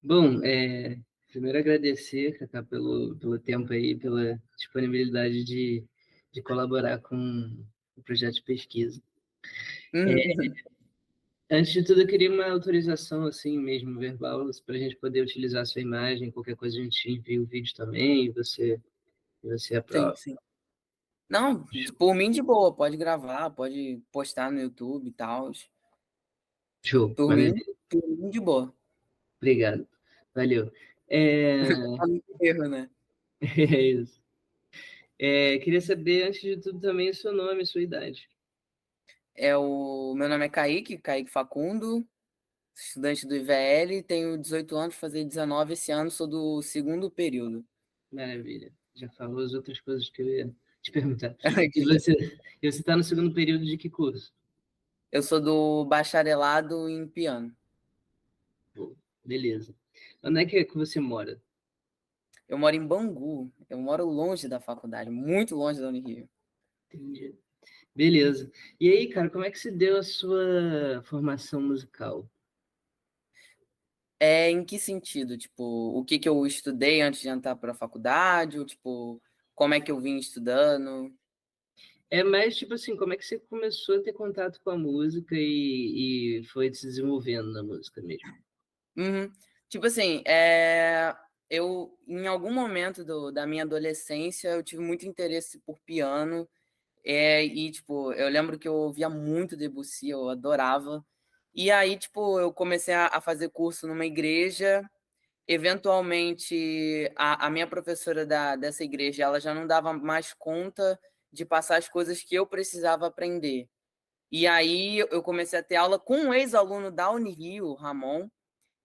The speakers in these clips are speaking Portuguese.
Bom, primeiro agradecer, Cacá, pelo tempo aí, pela disponibilidade de colaborar com o projeto de pesquisa. Uhum. Antes de tudo, eu queria uma autorização, assim mesmo, verbal, para a gente poder utilizar a sua imagem, qualquer coisa a gente envia o vídeo também, e você Sim, aprova. sim. Não, por mim de boa, pode gravar, pode postar no YouTube e tal. Show, Por mim, maravilha. por mim de boa. Obrigado. Valeu. É, Pra não ter erro, né? é isso. Queria saber, antes de tudo, também o seu nome, a sua idade. Meu nome é Kaique Facundo, estudante do IVL, tenho 18 anos, fazer 19 esse ano, sou do segundo período. Maravilha. Já falou as outras coisas que eu ia te perguntar. E você está no segundo período de que curso? Eu sou do bacharelado em piano. Pô, beleza. Onde é que você mora? Eu moro em Bangu, eu moro longe da faculdade, muito longe da Unirio. Entendi. Beleza. E aí, cara, como é que se deu a sua formação musical? Em que sentido? Tipo, o que que eu estudei antes de entrar para a faculdade? Ou, tipo, como é que eu vim estudando? É mais tipo assim, como é que você começou a ter contato com a música e foi se desenvolvendo na música mesmo? Uhum. Tipo assim, eu, em algum momento da minha adolescência, eu tive muito interesse por piano. E, tipo, eu lembro que eu ouvia muito Debussy, eu adorava. E aí, tipo, eu comecei a fazer curso numa igreja. Eventualmente, a minha professora dessa igreja, ela já não dava mais conta de passar as coisas que eu precisava aprender. E aí eu comecei a ter aula com um ex-aluno da Unirio, Ramon.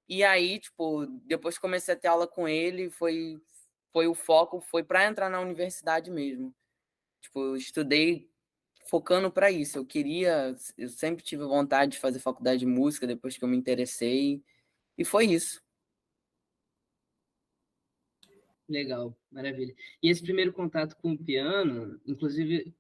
E aí, tipo, depois que comecei a ter aula com ele, foi o foco, foi para entrar na universidade mesmo. Tipo, eu estudei focando para isso. Eu sempre tive vontade de fazer faculdade de música depois que eu me interessei, e foi isso. Legal, maravilha. E esse primeiro contato com o piano, inclusive,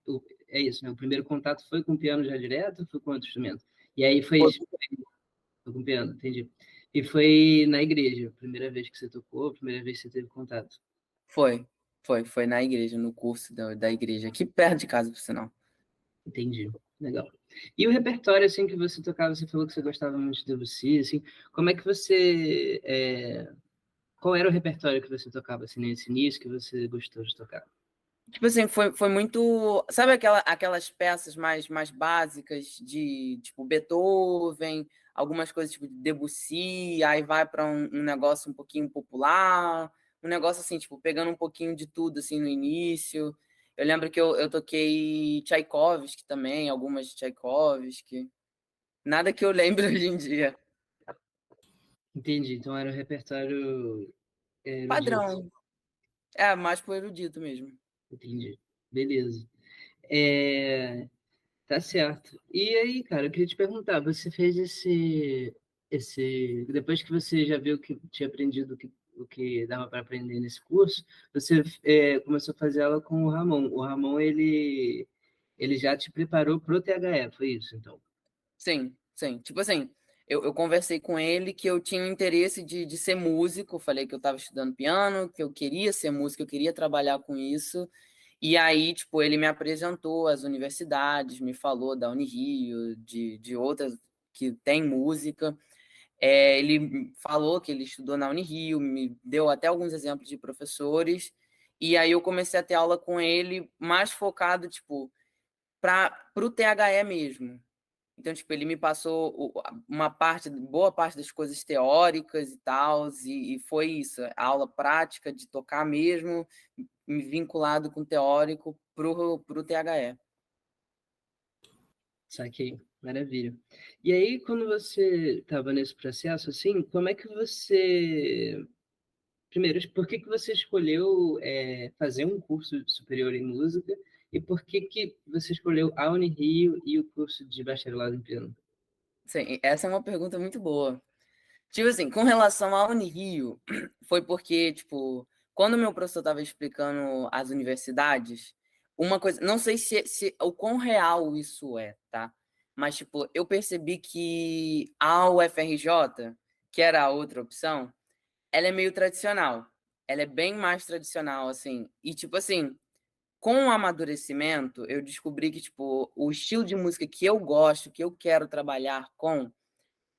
é isso, né? O primeiro contato foi com o piano já direto ou foi com outro instrumento? E aí foi com o piano, entendi. E foi na igreja, a primeira vez que você tocou, a primeira vez que você teve contato. Foi, foi na igreja, no curso da igreja, aqui perto de casa, por sinal. Entendi, legal. E o repertório, assim, que você tocava, você falou que você gostava muito de Debussy, assim, como é que qual era o repertório que você tocava, assim, nesse início, que você gostou de tocar? Tipo assim, foi muito. Sabe aquelas peças mais básicas de tipo Beethoven, algumas coisas tipo de Debussy, aí vai para um negócio um pouquinho popular, um negócio assim, tipo, pegando um pouquinho de tudo assim no início. Eu lembro que eu toquei Tchaikovsky também, algumas de Tchaikovsky. Nada que eu lembre hoje em dia. Entendi, então era o repertório erudito. Padrão. É, mais pro erudito mesmo. Entendi. Beleza. É, tá certo. E aí, cara, eu queria te perguntar, você fez depois que você já viu que tinha aprendido o que dava para aprender nesse curso, você começou a fazer aula com o Ramon. O Ramon, ele já te preparou pro THE, foi isso, então? Sim, sim. Tipo assim, eu conversei com ele que eu tinha interesse de ser músico. Falei que eu estava estudando piano, que eu queria ser músico, eu queria trabalhar com isso. E aí, tipo, ele me apresentou as universidades, me falou da Unirio, de outras que tem música. Ele falou que ele estudou na Unirio, me deu até alguns exemplos de professores. E aí eu comecei a ter aula com ele mais focado, tipo, para o THE mesmo. Então, tipo, ele me passou boa parte das coisas teóricas e tal, e foi isso, a aula prática de tocar mesmo, me vinculado com o teórico pro THE. Saquei, maravilha. E aí, quando você estava nesse processo, assim, como é que você. Primeiro, por que que você escolheu fazer um curso superior em música e por que que você escolheu a Unirio e o curso de bacharelado em piano? Sim, essa é uma pergunta muito boa. Tipo assim, com relação à Unirio, foi porque, tipo, quando meu professor estava explicando as universidades, uma coisa, não sei se o quão real isso é, tá? Mas, tipo, eu percebi que a UFRJ, que era a outra opção, ela é meio tradicional. Ela é bem mais tradicional, assim. E, tipo assim, com o amadurecimento, eu descobri que, tipo, o estilo de música que eu gosto, que eu quero trabalhar com,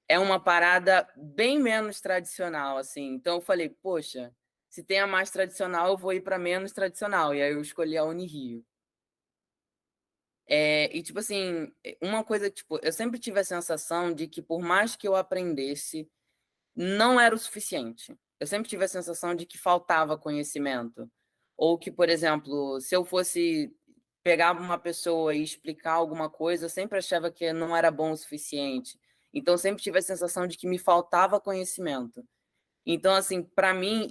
é uma parada bem menos tradicional, assim. Então eu falei, poxa, se tem a mais tradicional, eu vou ir para menos tradicional. E aí eu escolhi a Unirio. E tipo assim, uma coisa, tipo, eu sempre tive a sensação de que por mais que eu aprendesse, não era o suficiente. Eu sempre tive a sensação de que faltava conhecimento. Ou que, por exemplo, se eu fosse pegar uma pessoa e explicar alguma coisa, eu sempre achava que não era bom o suficiente. Então, eu sempre tive a sensação de que me faltava conhecimento. Então, assim, para mim,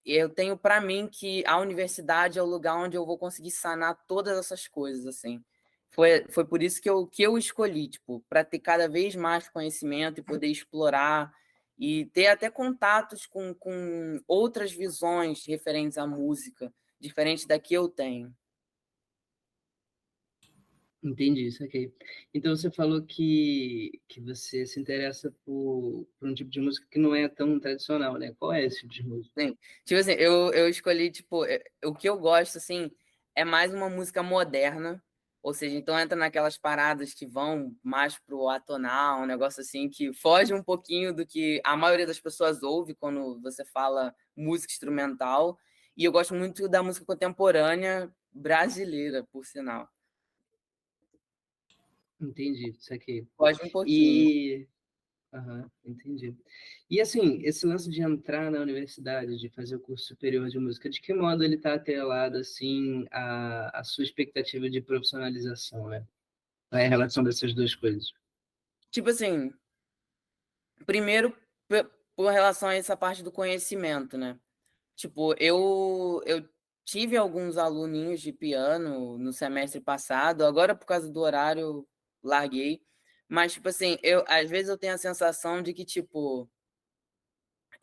eu tenho para mim que a universidade é o lugar onde eu vou conseguir sanar todas essas coisas, assim. Foi por isso que eu escolhi, tipo, para ter cada vez mais conhecimento e poder explorar e ter até contatos com outras visões referentes à música, diferente da que eu tenho. Entendi, saquei. Então você falou que você se interessa por um tipo de música que não é tão tradicional, né? Qual é esse tipo de música? Sim. Tipo assim, eu escolhi, tipo, o que eu gosto, assim, é mais uma música moderna, ou seja, então entra naquelas paradas que vão mais pro atonal, um negócio assim, que foge um pouquinho do que a maioria das pessoas ouve quando você fala música instrumental, e eu gosto muito da música contemporânea brasileira, por sinal. Entendi, saquei. Foge um pouquinho. E aham, entendi. E assim, esse lance de entrar na universidade, de fazer o curso superior de música, de que modo ele está atrelado, assim, à sua expectativa de profissionalização, né? Qual é a relação dessas duas coisas? Tipo assim, primeiro, por relação a essa parte do conhecimento, né? Tipo, eu tive alguns aluninhos de piano no semestre passado, agora por causa do horário larguei, mas, tipo assim, às vezes eu tenho a sensação de que, tipo,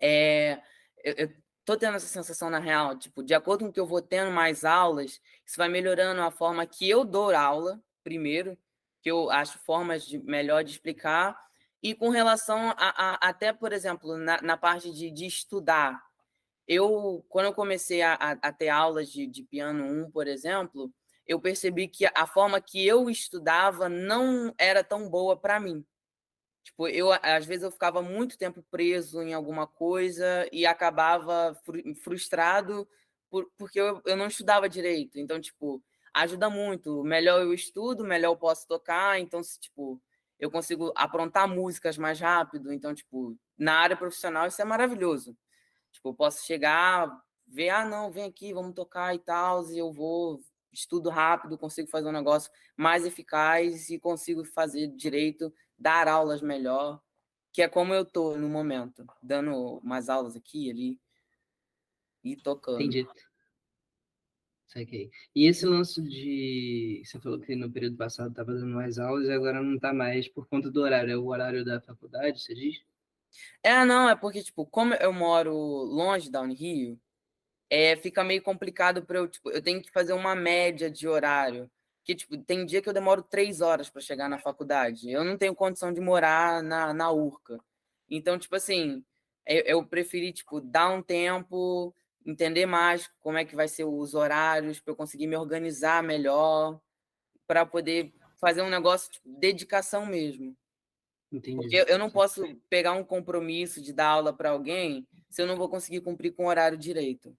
eu tô tendo essa sensação na real, tipo, de acordo com o que eu vou tendo mais aulas, isso vai melhorando a forma que eu dou aula, primeiro, que eu acho formas melhor de explicar, e com relação até, por exemplo, na parte de estudar. Quando eu comecei a ter aulas de piano 1, por exemplo, eu percebi que a forma que eu estudava não era tão boa para mim. Tipo, às vezes eu ficava muito tempo preso em alguma coisa e acabava frustrado porque eu não estudava direito. Então, tipo, ajuda muito. Melhor eu estudo, melhor eu posso tocar. Então, se, tipo, eu consigo aprontar músicas mais rápido. Então, tipo, na área profissional isso é maravilhoso. Tipo, eu posso chegar, ver, não, vem aqui, vamos tocar e tal, e eu vou, estudo rápido, consigo fazer um negócio mais eficaz e consigo fazer direito, dar aulas melhor, que é como eu tô no momento, dando umas aulas aqui e ali e tocando. Entendi, saquei. E esse lance de... Você falou que no período passado estava dando mais aulas e agora não está mais por conta do horário. É o horário da faculdade, você diz? Não, é porque, tipo, como eu moro longe da Unirio, fica meio complicado para eu, tipo, eu tenho que fazer uma média de horário. Que, tipo, tem dia que eu demoro 3 horas para chegar na faculdade. Eu não tenho condição de morar na Urca. Então, tipo assim, eu preferi, tipo, dar um tempo, entender mais como é que vai ser os horários, para eu conseguir me organizar melhor, para poder fazer um negócio, tipo, dedicação mesmo. Porque Entendi. eu não posso pegar um compromisso de dar aula para alguém se eu não vou conseguir cumprir com o horário direito.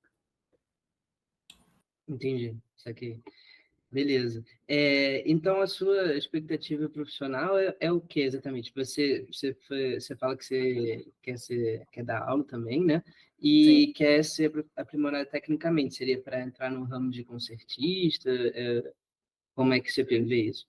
Entendi, saquei. Beleza. Então, a sua expectativa profissional é o que exatamente? Você fala que você quer dar aula também, né? Sim. E quer se aprimorar tecnicamente. Seria para entrar no ramo de concertista? Como é que você vê isso?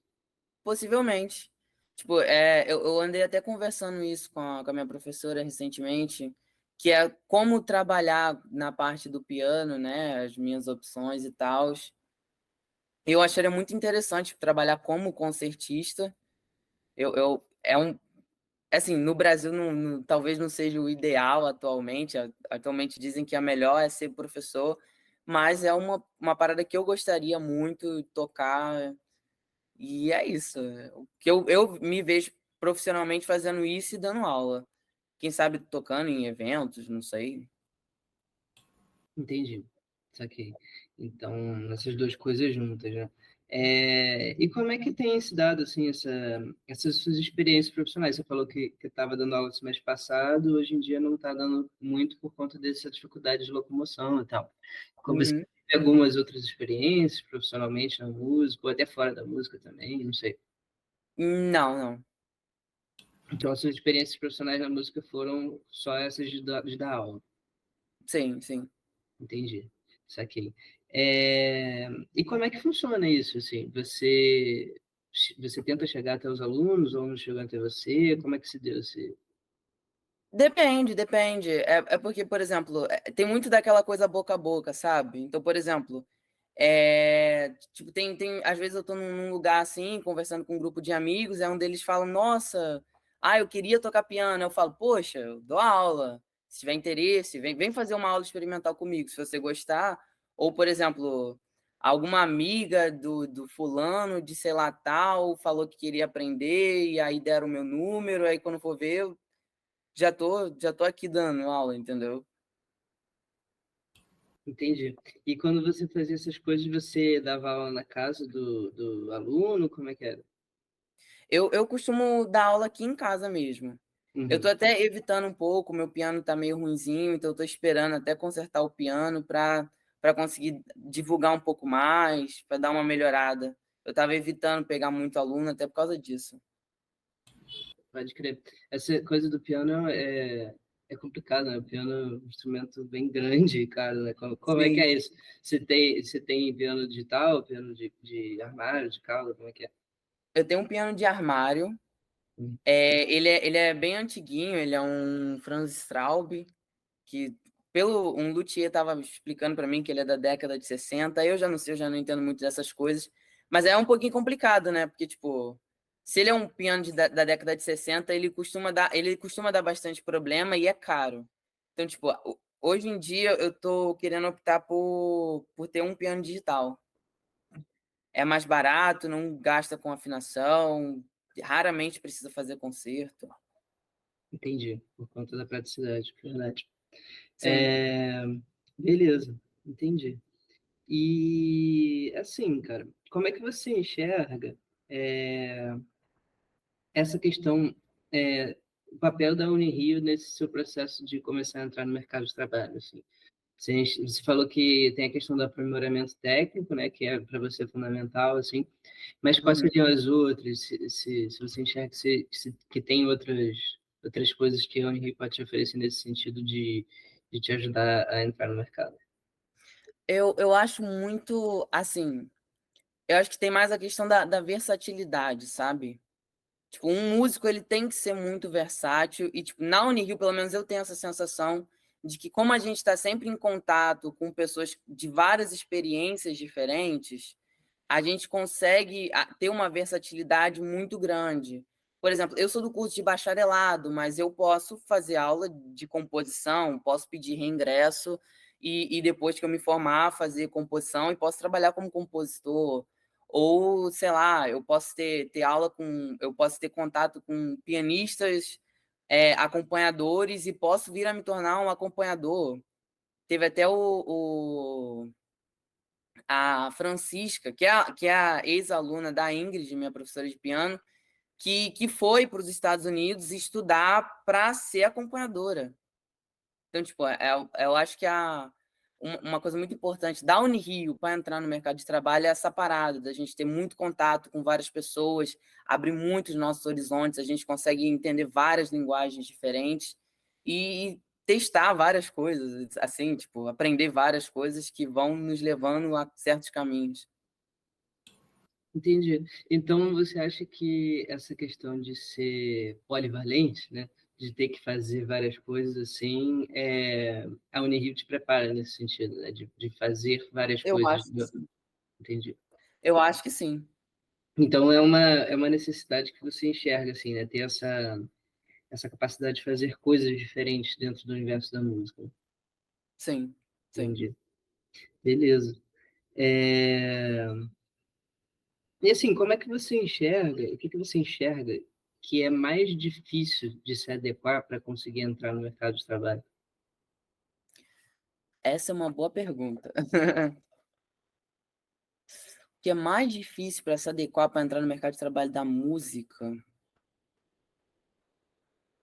Possivelmente. Tipo, eu andei até conversando isso com a minha professora recentemente, que é como trabalhar na parte do piano, né? As minhas opções e tal. Eu acharia muito interessante trabalhar como concertista. É um, assim, no Brasil talvez não seja o ideal atualmente. Atualmente dizem que a melhor é ser professor, mas é uma parada que eu gostaria muito de tocar. E é isso. O que eu me vejo profissionalmente fazendo isso e dando aula. Quem sabe tocando em eventos, não sei. Entendi, saquei. Então, essas 2 coisas juntas, né. E como é que tem se dado, assim, essas suas experiências profissionais? Você falou que estava dando aula semestre passado, hoje em dia não está dando muito por conta dessa dificuldade de locomoção e tal. Como você Uhum. teve algumas outras experiências profissionalmente na música ou até fora da música também, não sei. Não, não. Então as suas experiências profissionais na música foram só essas de dar aula? Sim, sim. Entendi, saquei. E como é que funciona isso, assim? Você tenta chegar até os alunos ou não chegam até você? Como é que se deu esse Depende, depende. É porque, por exemplo, tem muito daquela coisa boca a boca, sabe. Então, por exemplo, tipo, tem às vezes eu tô num lugar, assim, conversando com um grupo de amigos, aí um deles fala: "Nossa, eu queria tocar piano". Eu falo: "Poxa, eu dou aula, se tiver interesse, vem fazer uma aula experimental comigo, se você gostar". Ou, por exemplo, alguma amiga do fulano de sei lá tal, falou que queria aprender, e aí deram o meu número, aí quando for ver eu já tô aqui dando aula, entendeu. entendi. E quando você fazia essas coisas, você dava aula na casa do aluno, como é que era? Eu costumo dar aula aqui em casa mesmo. Eu tô Uhum, até evitando um pouco, meu piano tá meio ruinzinho, então eu tô esperando até consertar o piano pra conseguir divulgar um pouco mais, pra dar uma melhorada. Eu estava evitando pegar muito aluno até por causa disso. pode crer. Essa coisa do piano é complicado, né, o piano é um instrumento bem grande e caro, né, como é que Sim. é isso? Você tem piano digital, piano de armário, de cauda, como é que é? Eu tenho um piano de armário, Hum, ele é bem antiguinho, ele é um Franz Straub. Que pelo um luthier estava explicando para mim que ele é da década de 60, eu já não sei, eu já não entendo muito dessas coisas, mas é um pouquinho complicado, né, porque, tipo, se ele é um piano da década de 60, ele costuma dar bastante problema e é caro. Então, tipo, hoje em dia eu tô querendo optar por ter um piano digital. É mais barato, não gasta com afinação, raramente precisa fazer concerto. entendi, por conta da praticidade, verdade. Sim. Eh, Beleza, entendi. E, assim, cara, como é que você enxerga, eh, essa questão, o papel da Unirio nesse seu processo de começar a entrar no mercado de trabalho, assim? Você falou que tem a questão do aprimoramento técnico, né, que é para você fundamental, assim, mas quais Uhum. seriam as outras? Se você enxerga que tem outras coisas que a Unirio pode te oferecer nesse sentido de te ajudar a entrar no mercado? Eu acho muito, assim, eu acho que tem mais a questão da versatilidade, sabe. Tipo, um músico ele tem que ser muito versátil e, tipo, na Unirio, pelo menos eu tenho essa sensação de que como a gente está sempre em contato com pessoas de várias experiências diferentes, a gente consegue ter uma versatilidade muito grande. Por exemplo, eu sou do curso de bacharelado, mas eu posso fazer aula de composição, posso pedir reingresso e depois que eu me formar, fazer composição e posso trabalhar como compositor. Ou, sei lá, eu posso ter contato com pianistas, acompanhadores e posso vir a me tornar um acompanhador. Teve até a Francisca, que é a ex-aluna da Ingrid, minha professora de piano, que foi para os Estados Unidos estudar para ser acompanhadora. Então, tipo, eu acho que uma coisa muito importante da Unirio para entrar no mercado de trabalho é essa parada da gente ter muito contato com várias pessoas, abrir muito os nossos horizontes, a gente consegue entender várias linguagens diferentes e testar várias coisas, assim, tipo, aprender várias coisas que vão nos levando a certos caminhos. Entendi. Então você acha que essa questão de ser polivalente, né, de ter que fazer várias coisas assim, a Unirio te prepara nesse sentido, né, de fazer várias Eu coisas acho que do sim. entendi. Eu acho que sim. Então é uma necessidade que você enxerga, assim, né, ter essa capacidade de fazer coisas diferentes dentro do universo da música. Sim, sim. Entendi. Beleza. Eh E assim, como é que você enxerga o que que você enxerga que é mais difícil de se adequar para conseguir entrar no mercado de trabalho? Essa é uma boa pergunta. O que é mais difícil para se adequar para entrar no mercado de trabalho da música?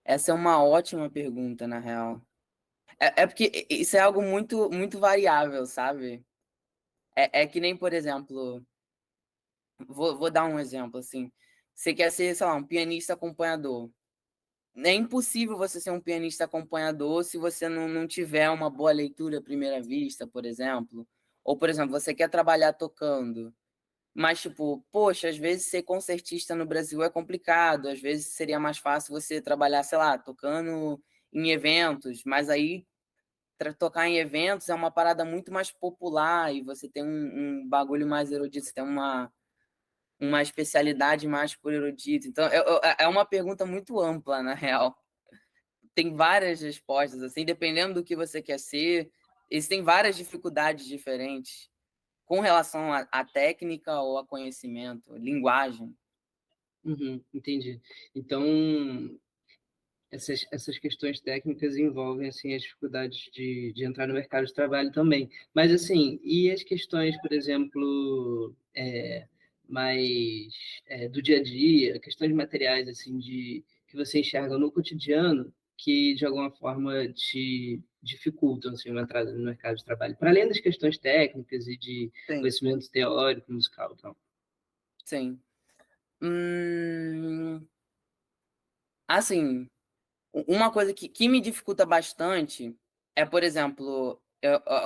Essa é uma ótima pergunta, na real. É porque isso é algo muito, muito variável, sabe? É que nem, por exemplo, vou dar um exemplo, assim. Você quer ser, sei lá, um pianista acompanhador. É impossível você ser um pianista acompanhador se você não tiver uma boa leitura à primeira vista, por exemplo. Ou, por exemplo, você quer trabalhar tocando. Mas, tipo, poxa, às vezes ser concertista no Brasil é complicado, às vezes seria mais fácil você trabalhar, sei lá, tocando em eventos, mas aí tocar em eventos é uma parada muito mais popular e você tem um bagulho mais erudito, você tem uma especialidade mais por erudito. Então, é uma pergunta muito ampla, na real. Tem várias respostas, assim, dependendo do que você quer ser, existem várias dificuldades diferentes com relação à técnica ou a conhecimento, linguagem. Uhum, entendi. Então, essas questões técnicas envolvem, assim, as dificuldades de entrar no mercado de trabalho também. Mas, assim, e as questões, por exemplo, mais do dia a dia, questões materiais, assim, que você enxerga no cotidiano, que de alguma forma te dificultam, assim, uma entrada no mercado de trabalho, para além das questões técnicas e de Sim, conhecimento teórico, musical, então. sim. Hum, assim, uma coisa que me dificulta bastante é, por exemplo,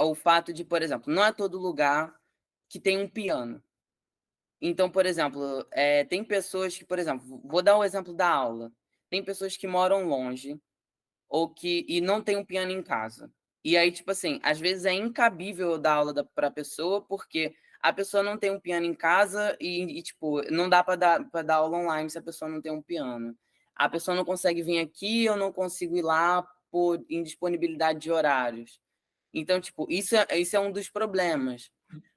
o fato de, por exemplo, não é todo lugar que tem um piano. Então, por exemplo, tem pessoas que, por exemplo, vou dar o exemplo da aula. Tem pessoas que moram longe ou que e não tem um piano em casa. E aí, tipo assim, às vezes é incabível eu dar aula para a pessoa, porque a pessoa não tem um piano em casa tipo, não dá para dar aula online se a pessoa não tem um piano. A pessoa não consegue vir aqui, eu não consigo ir lá por indisponibilidade de horários. Então, tipo, isso é um dos problemas.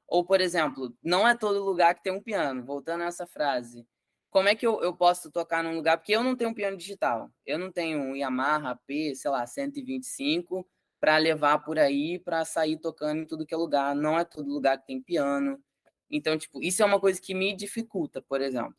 Ou, por exemplo, não é todo lugar que tem um piano, voltando a essa frase. Como é que eu posso tocar num lugar? Porque eu não tenho um piano digital. Eu não tenho um Yamaha P, sei lá, 125 para levar por aí para sair tocando em tudo que é lugar. Não é todo lugar que tem piano. Então, tipo, isso é uma coisa que me dificulta, por exemplo.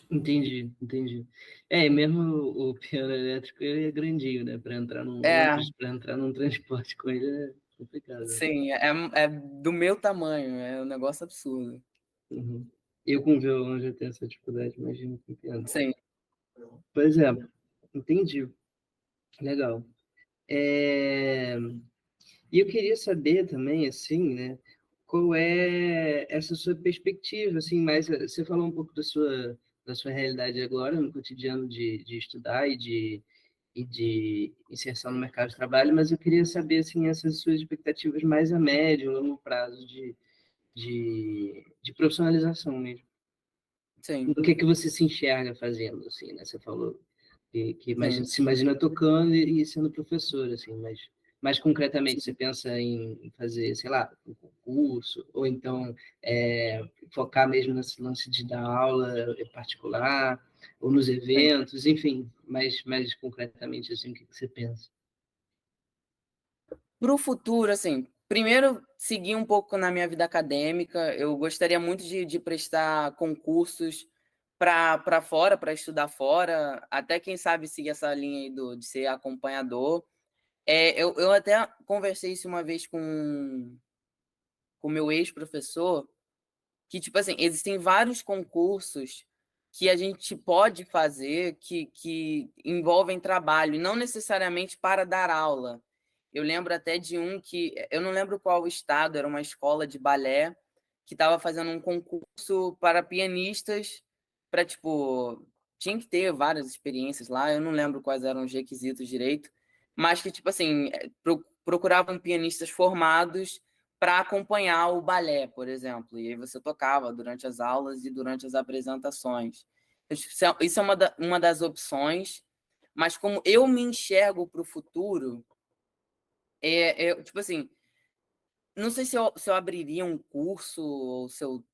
Entendi, entendi. E mesmo o piano elétrico, ele é grandinho, né? Para entrar num É, ônibus, para entrar num transporte com ele é complicado, né? sim, é do meu tamanho, é um negócio absurdo. Uhum. Eu com violão já tenho essa dificuldade, imagino com piano. Sim, Pois é, entendi. Legal. E eu queria saber também, assim, né? Qual é essa sua perspectiva, assim, mais... Você falou um pouco da sua realidade agora, no cotidiano de estudar e de inserção no mercado de trabalho, mas eu queria saber assim, essas suas expectativas mais a médio, longo prazo de profissionalização mesmo. sim, O que você se enxerga fazendo, assim, né? Você falou que sim. se imagina tocando e sendo professor, assim, mas mais concretamente, você pensa em fazer, sei lá, um concurso, ou então focar mesmo nesse lance de dar aula particular, ou nos Sim. eventos, enfim, mais concretamente, assim, o que você pensa? Para o futuro, assim, primeiro seguir um pouco na minha vida acadêmica. Eu gostaria muito de prestar concursos para fora, para estudar fora, até quem sabe seguir essa linha aí de ser acompanhador. Eu até conversei isso uma vez com o meu ex-professor, que, tipo assim, existem vários concursos que a gente pode fazer que envolvem trabalho, e não necessariamente para dar aula. Eu lembro até de um que, eu não lembro qual estado, era uma escola de balé, que estava fazendo um concurso para pianistas, para, tipo, tinha que ter várias experiências lá, eu não lembro quais eram os requisitos direito, mas que, tipo assim, procuravam pianistas formados para acompanhar o balé, por exemplo. E aí você tocava durante as aulas e durante as apresentações. Isso é uma das opções, mas como eu me enxergo para o futuro, tipo assim, não sei se eu abriria um curso ou se eu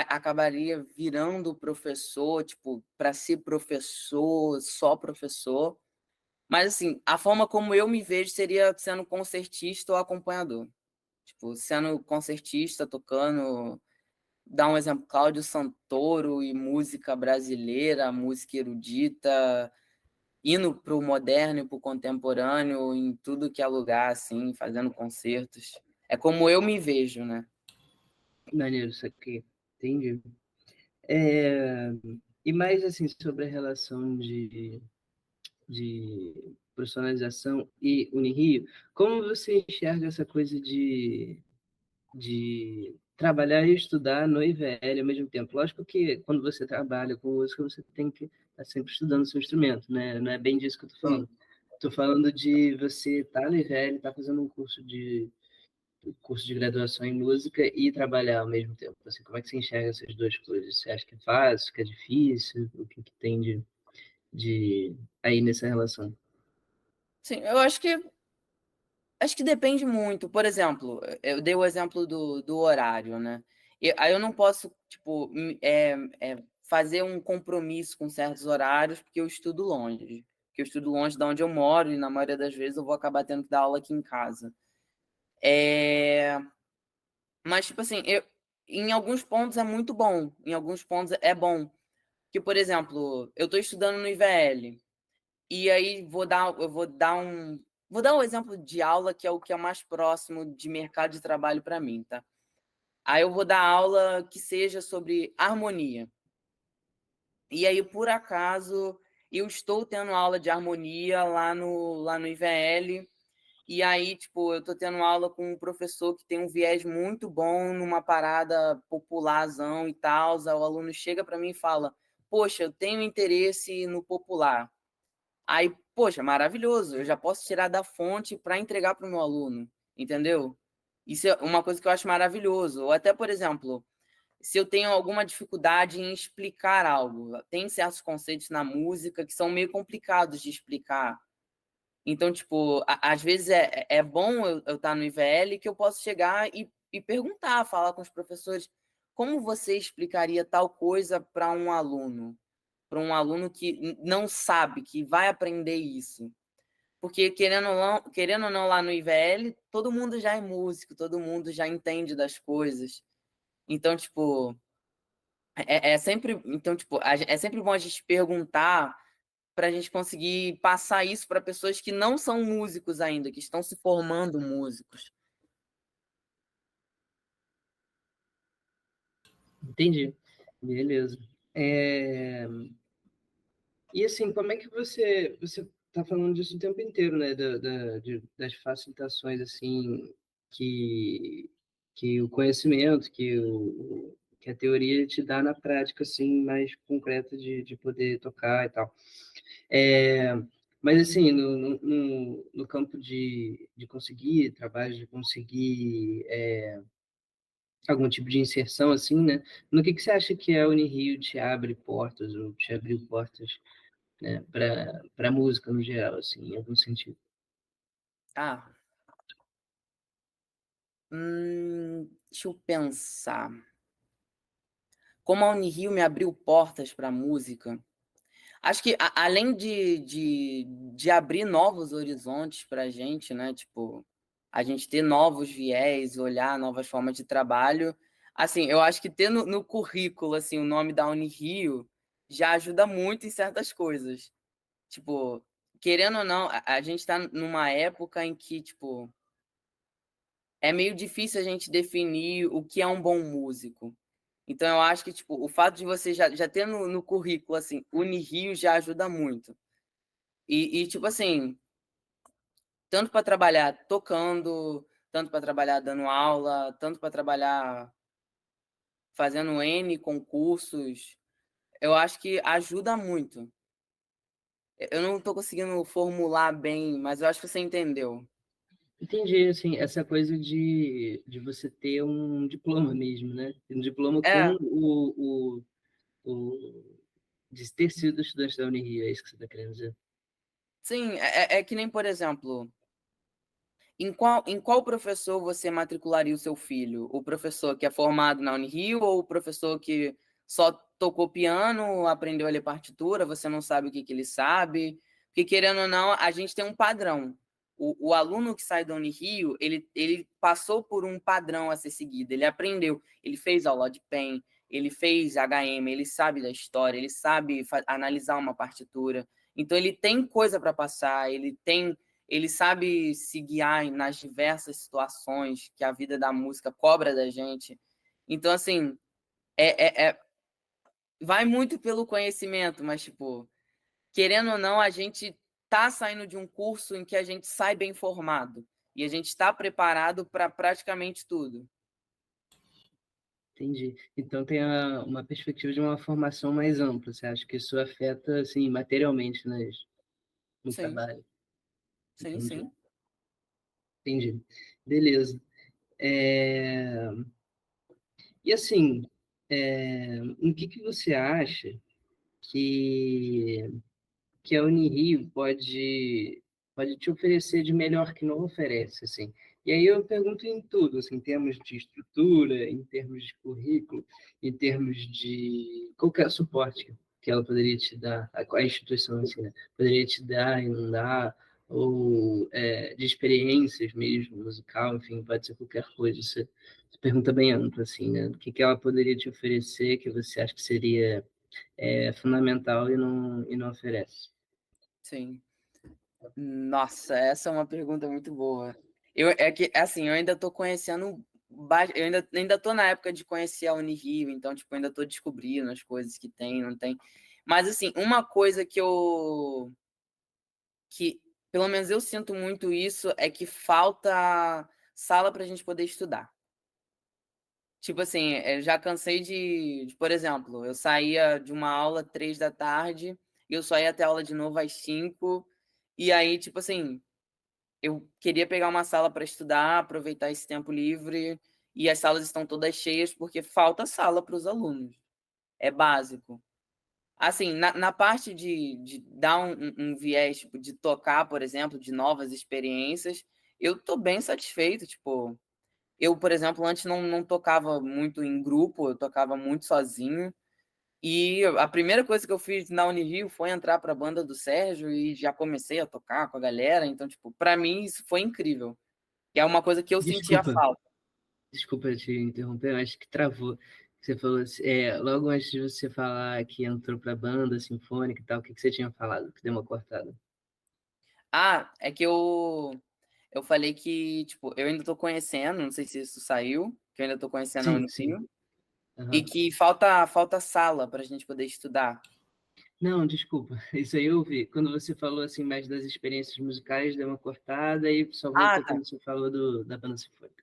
acabaria virando professor, tipo, para ser professor, só professor, Mas, assim, a forma como eu me vejo seria sendo concertista ou acompanhador. Tipo, sendo concertista, tocando, dar um exemplo, Cláudio Santoro e música brasileira, música erudita, indo para o moderno e para o contemporâneo, em tudo que é lugar, assim, fazendo concertos. É como eu me vejo, né? Maneiro, isso aqui. Entendi. É, e mais assim sobre a relação de profissionalização e Unirio, como você enxerga essa coisa de trabalhar e estudar no IVL ao mesmo tempo? Lógico que quando você trabalha com música, você tem que estar sempre estudando o seu instrumento, né? Não é bem disso que eu estou Sim. falando. Estou falando de você estar no IVL, estar fazendo um curso de graduação em música e trabalhar ao mesmo tempo. Assim, como é que você enxerga essas duas coisas? Você acha que é fácil, que é difícil? O que, que tem de aí nessa relação? Sim, eu acho que depende muito. Por exemplo, eu dei o exemplo do horário, né? Aí eu não posso, tipo, fazer um compromisso com certos horários porque eu estudo longe. Porque eu estudo longe de onde eu moro e na maioria das vezes eu vou acabar tendo que dar aula aqui em casa. É... Mas, tipo assim, em alguns pontos é muito bom, em alguns pontos é bom. Que, por exemplo, eu estou estudando no IVL. E aí vou dar um exemplo de aula que é o que é mais próximo de mercado de trabalho para mim, tá? Aí eu vou dar aula que seja sobre harmonia. E aí, por acaso, eu estou tendo aula de harmonia lá no IVL. E aí, tipo, eu tô tendo aula com um professor que tem um viés muito bom numa parada popularzão e tal. Aí o aluno chega para mim e fala: Poxa, eu tenho interesse no popular. Aí, poxa, maravilhoso, eu já posso tirar da fonte para entregar para o meu aluno, entendeu? Isso é uma coisa que eu acho maravilhoso. Ou até, por exemplo, se eu tenho alguma dificuldade em explicar algo, tem certos conceitos na música que são meio complicados de explicar. Então, tipo, às vezes é bom eu estar no IVL que eu posso chegar e perguntar, falar com os professores, como você explicaria tal coisa para um aluno que não sabe, que vai aprender isso. Porque, querendo ou não, lá no IVL, todo mundo já é músico, todo mundo já entende das coisas. Então, tipo, é sempre. Então, tipo, é sempre bom a gente perguntar para a gente conseguir passar isso para pessoas que não são músicos ainda, que estão se formando músicos. Entendi. Beleza. É, e assim, como é que você está falando disso o tempo inteiro, né? Das facilitações assim que que o conhecimento, que a teoria te dá na prática assim mais concreta de poder tocar e tal. É, mas assim, no campo de conseguir trabalho, de conseguir algum tipo de inserção assim, né? No que você acha que a Unirio te abre portas ou te abriu portas, né, para música no geral, assim, em algum sentido? Ah, deixa eu pensar. Como a Unirio me abriu portas para música, acho que além de abrir novos horizontes para a gente, né? Tipo, a gente ter novos viés, olhar novas formas de trabalho. Assim, eu acho que ter no currículo assim, o nome da Unirio já ajuda muito em certas coisas. Tipo, querendo ou não, a gente está numa época em que, tipo, é meio difícil a gente definir o que é um bom músico. Então, eu acho que, tipo, o fato de você já ter no currículo, assim, Unirio já ajuda muito. Tipo assim, tanto para trabalhar tocando, tanto para trabalhar dando aula, tanto para trabalhar fazendo N concursos, eu acho que ajuda muito. Eu não estou conseguindo formular bem, mas eu acho que você entendeu. Entendi, assim, essa coisa de você ter um diploma mesmo, né? Um diploma com É, o de ter sido estudante da Unirio, é isso que você está querendo dizer? sim, é que nem, por exemplo, em qual professor você matricularia o seu filho? O professor que é formado na Unirio ou o professor que só tocou piano, aprendeu a ler partitura, você não sabe o que ele sabe? Porque, querendo ou não, a gente tem um padrão. O aluno que sai da Unirio, ele passou por um padrão a ser seguido, ele aprendeu, ele fez aula de PEN, ele fez HM, ele sabe da história, ele sabe analisar uma partitura. Então, ele tem coisa para passar, ele sabe se guiar nas diversas situações que a vida da música cobra da gente. Então, assim, vai muito pelo conhecimento, mas, tipo, querendo ou não, a gente está saindo de um curso em que a gente sai bem formado e a gente está preparado para praticamente tudo. Entendi. Então tem uma perspectiva de uma formação mais ampla. Você acha que isso afeta, assim, materialmente no Sim, trabalho? sim, Entendi. sim. Entendi. Beleza. É, E assim, o que você acha que, que a Unirio pode te oferecer de melhor que não oferece, assim? E aí eu pergunto em tudo, assim, em termos de estrutura, em termos de currículo, em termos de qualquer suporte que ela poderia te dar, a instituição assim, né? Poderia te dar e não dar, ou de experiências mesmo, musical, enfim, pode ser qualquer coisa. Isso pergunta bem ampla, assim, né? O que ela poderia te oferecer que você acha que seria fundamental e não oferece? Sim. Nossa, essa é uma pergunta muito boa. Assim, eu ainda estou conhecendo, eu ainda tô na época de conhecer a Unirio, então, tipo, ainda estou descobrindo as coisas que tem, não tem. Mas, assim, uma coisa que pelo menos eu sinto muito isso, é que falta sala para a gente poder estudar. Tipo assim, eu já cansei por exemplo, eu saía de uma aula 3 da tarde, e eu só ia até aula de novo às 5, e aí, tipo assim, eu queria pegar uma sala para estudar, aproveitar esse tempo livre, e as salas estão todas cheias porque falta sala para os alunos. É básico. Assim, na parte de dar um viés, tipo, de tocar, por exemplo, de novas experiências, eu tô bem satisfeito, tipo, eu, por exemplo, antes não tocava muito em grupo, eu tocava muito sozinho, e a primeira coisa que eu fiz na Unirio foi entrar para a banda do Sérgio e já comecei a tocar com a galera, então, tipo, para mim isso foi incrível, que é uma coisa que eu sentia Desculpa, falta. desculpa te interromper, mas que travou. Você falou assim, logo antes de você falar que entrou para a banda sinfônica e tal, o que você tinha falado? Que deu uma cortada. Ah, é que eu falei que, tipo, eu ainda tô conhecendo, não sei se isso saiu, que eu ainda tô conhecendo a Sim, sim. Unirio, e Aham. que falta sala para a gente poder estudar. Não, desculpa. Isso aí eu ouvi. Quando você falou assim mais das experiências musicais, deu uma cortada e só Ah, voltou tá. quando você falou da banda sinfônica.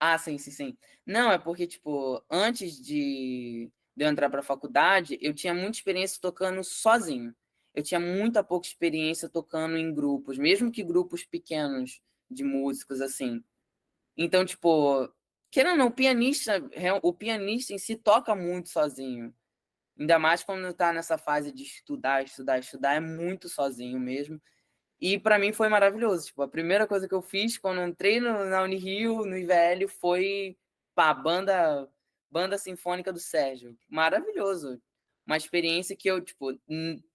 Ah, sim, sim, sim. Não, é porque, tipo, antes de eu entrar para a faculdade, eu tinha muita experiência tocando sozinho. Eu tinha muita pouca experiência tocando em grupos, mesmo que grupos pequenos de músicos, assim. Então, tipo, querendo ou não, o pianista em si toca muito sozinho. Ainda mais quando está nessa fase de estudar, estudar, estudar, é muito sozinho mesmo. E para mim foi maravilhoso. Tipo, a primeira coisa que eu fiz quando eu entrei na Unirio, no IVL, foi pá, banda sinfônica do Sérgio. Maravilhoso. Uma experiência que eu, tipo,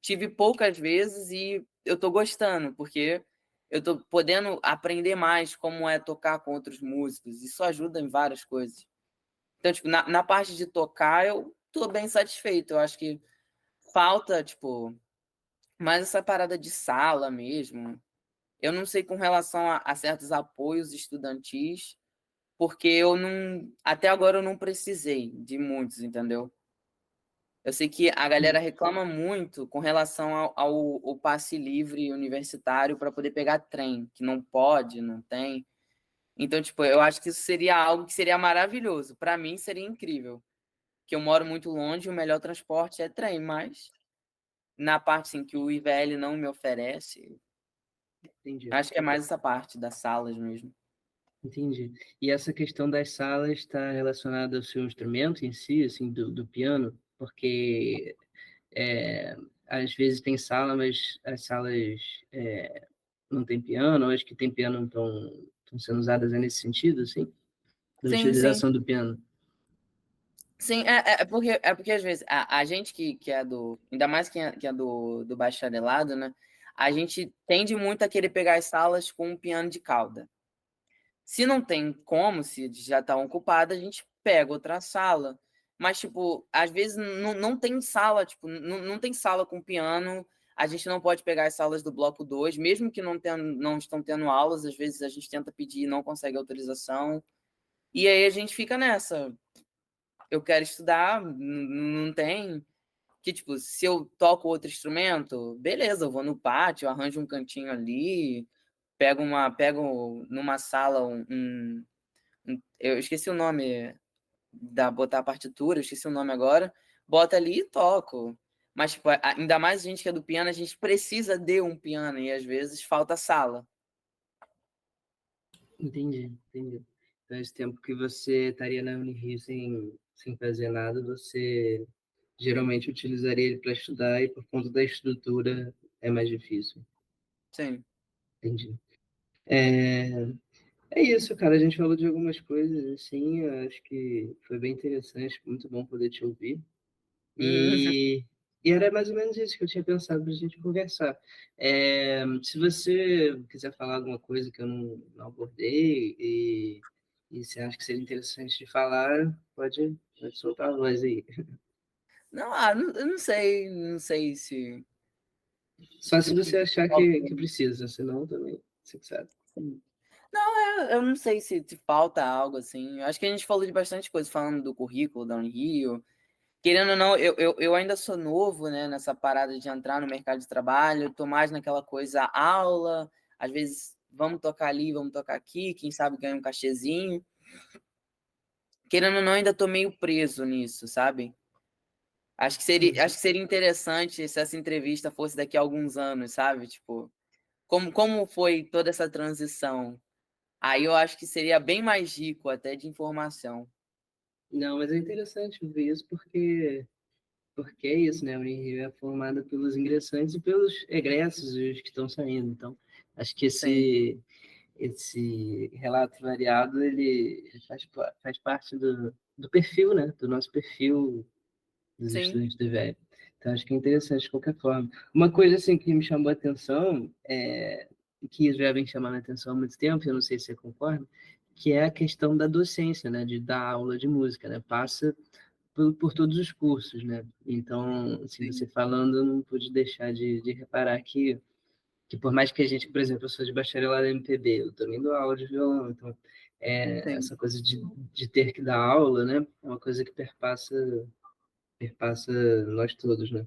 tive poucas vezes e eu tô gostando, porque eu tô podendo aprender mais como é tocar com outros músicos. Isso ajuda em várias coisas. Então, tipo, na parte de tocar, eu tô bem satisfeito. Eu acho que falta, tipo, mais essa parada de sala mesmo. Eu não sei com relação a certos apoios estudantis, porque eu não, até agora eu não precisei de muitos, entendeu? Eu sei que a galera reclama muito com relação ao passe livre universitário para poder pegar trem, que não pode, não tem. Então, tipo, eu acho que isso seria algo que seria maravilhoso. Para mim seria incrível, que eu moro muito longe, o melhor transporte é trem, mas na parte assim, que o IVL não me oferece, Entendi. acho que é mais essa parte das salas mesmo. Entendi. E essa questão das salas está relacionada ao seu instrumento em si, assim, do piano? Porque é, às vezes tem sala, mas as salas não tem piano, ou as que tem piano estão sendo usadas nesse sentido, assim, da Sim, sim. utilização do piano. Sim, é porque às vezes a gente que é do. Ainda mais que é do bacharelado, né? a gente tende muito a querer pegar as salas com um piano de cauda. Se não tem como, se já está ocupada, a gente pega outra sala. Mas, tipo, às vezes não tem sala, tipo, não tem sala com piano, a gente não pode pegar as salas do bloco 2, mesmo que não estão tendo aulas, às vezes a gente tenta pedir e não consegue autorização. E aí a gente fica nessa. Eu quero estudar, não tem. Que, tipo, se eu toco outro instrumento, beleza, eu vou no pátio, arranjo um cantinho ali, pego numa sala eu esqueci o nome da botar a partitura, eu esqueci o nome agora, bota ali e toco. Mas, tipo, ainda mais a gente que é do piano, a gente precisa de um piano e às vezes falta sala. Entendi, entendi. Então, esse tempo que você estaria na Unirio sem fazer nada, você geralmente utilizaria ele para estudar e por conta da estrutura é mais difícil. Sim. Entendi. É, é isso, cara. A gente falou de algumas coisas, assim, eu acho que foi bem interessante, muito bom poder te ouvir. Hum. E, e era mais ou menos isso que eu tinha pensado para a gente conversar. Se você quiser falar alguma coisa que eu não abordei e você acha que seria interessante de falar, pode soltar a voz aí. Não, eu não sei se. Só se O que você que achar falta. que precisa, senão também, você que sabe. Sim. Não, eu não sei se falta algo assim. Eu acho que a gente falou de bastante coisa, falando do currículo da Unirio. Querendo ou não, eu ainda sou novo, né, nessa parada de entrar no mercado de trabalho. Eu tô mais naquela coisa aula, às vezes vamos tocar ali, vamos tocar aqui, quem sabe ganha um cachezinho. Querendo ou não, ainda tô meio preso nisso, sabe? Uhum. Acho que seria interessante se essa entrevista fosse daqui a alguns anos, sabe? Tipo, como foi toda essa transição? Aí eu acho que seria bem mais rico até de informação. Não, mas é interessante ver isso porque é isso, né? A Unirio é formada pelos ingressantes e pelos egressos, os que estão saindo. Então, acho que Sim, esse relato variado, ele faz parte do perfil, né? Do nosso perfil dos sim, estudantes do IVE. Então, acho que é interessante de qualquer forma. Uma coisa, assim, que me chamou a atenção, que já vem chamando a atenção há muito tempo, eu não sei se você concorda, que é a questão da docência, né? De dar aula de música, né? Passa por todos os cursos, né? Então, assim, você sim, falando, eu não pude deixar de reparar que por mais que a gente, por exemplo, eu sou de bacharelado em MPB, eu também dou aula de violão, então sim. essa coisa de ter que dar aula, né, é uma coisa que perpassa nós todos, né?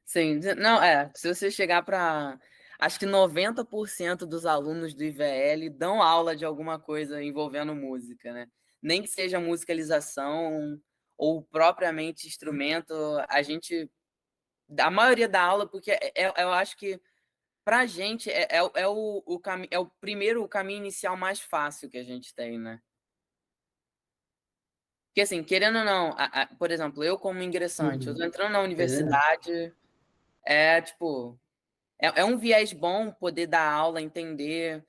Sim, não, se você chegar para, acho que 90% dos alunos do IVL dão aula de alguma coisa envolvendo música, né? Nem que seja musicalização ou propriamente instrumento, a maioria da aula, porque eu acho que para a gente é o primeiro, o caminho inicial mais fácil que a gente tem, né? Porque assim, querendo ou não, por exemplo, eu como ingressante, eu Uhum. tô entrando na É verdade. universidade, tipo, é um viés bom poder dar aula, entender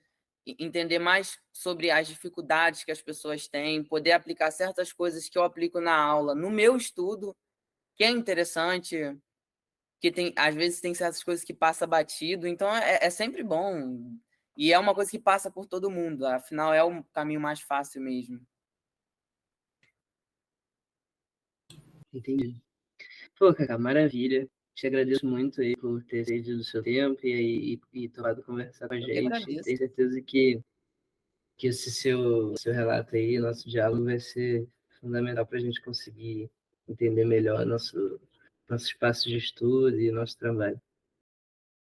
mais sobre as dificuldades que as pessoas têm, poder aplicar certas coisas que eu aplico na aula, no meu estudo, que é interessante, que às vezes tem certas coisas que passa batido, então é sempre bom. E é uma coisa que passa por todo mundo, afinal é o caminho mais fácil mesmo. Entendi. Pô, Cacá, maravilha. Te agradeço muito aí por ter cedido o seu tempo e topado conversar com a Eu que gente. agradeço. Tenho certeza que esse seu relato aí, nosso diálogo, vai ser fundamental para a gente conseguir entender melhor nosso espaço de estudo e nosso trabalho.